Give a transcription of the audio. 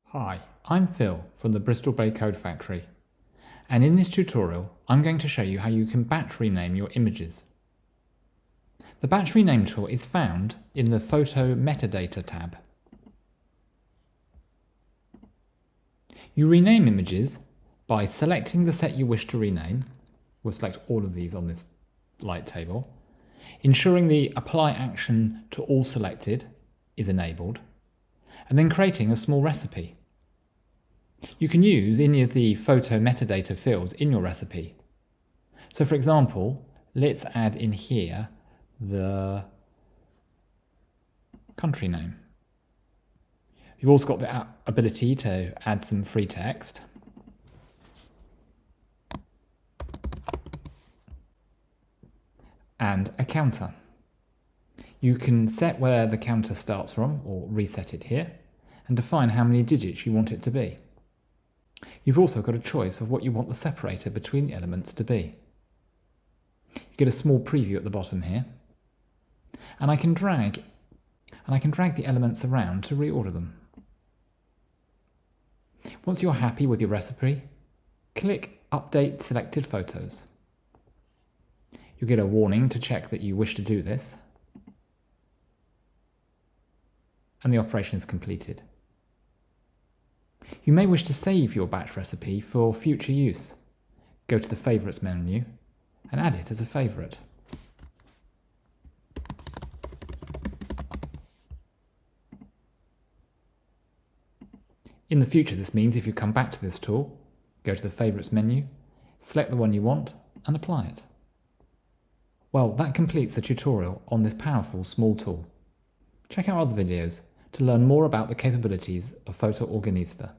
Hi, I'm Phil from the Bristol Bay Code Factory, and in this tutorial I'm going to show you how you can batch rename your images. The batch rename tool is found in the Photo Metadata tab. You rename images by selecting the set you wish to rename. We'll select all of these on this light table, ensuring the Apply action to all selected is enabled, and then creating a small recipe. You can use any of the photo metadata fields in your recipe. So for example, let's add in here the country name. You've also got the ability to add some free text. And a counter. You can set where the counter starts from, or reset it here, and define how many digits you want it to be. You've also got a choice of what you want the separator between the elements to be. You get a small preview at the bottom here, and I can drag the elements around to reorder them. Once you're happy with your recipe, click Update Selected Photos. You'll get a warning to check that you wish to do this, and the operation is completed. You may wish to save your batch recipe for future use. Go to the Favorites menu and add it as a favourite. In the future, this means if you come back to this tool, go to the Favorites menu, select the one you want and apply it. Well, that completes the tutorial on this powerful small tool. Check out other videos to learn more about the capabilities of PhotoOrganista.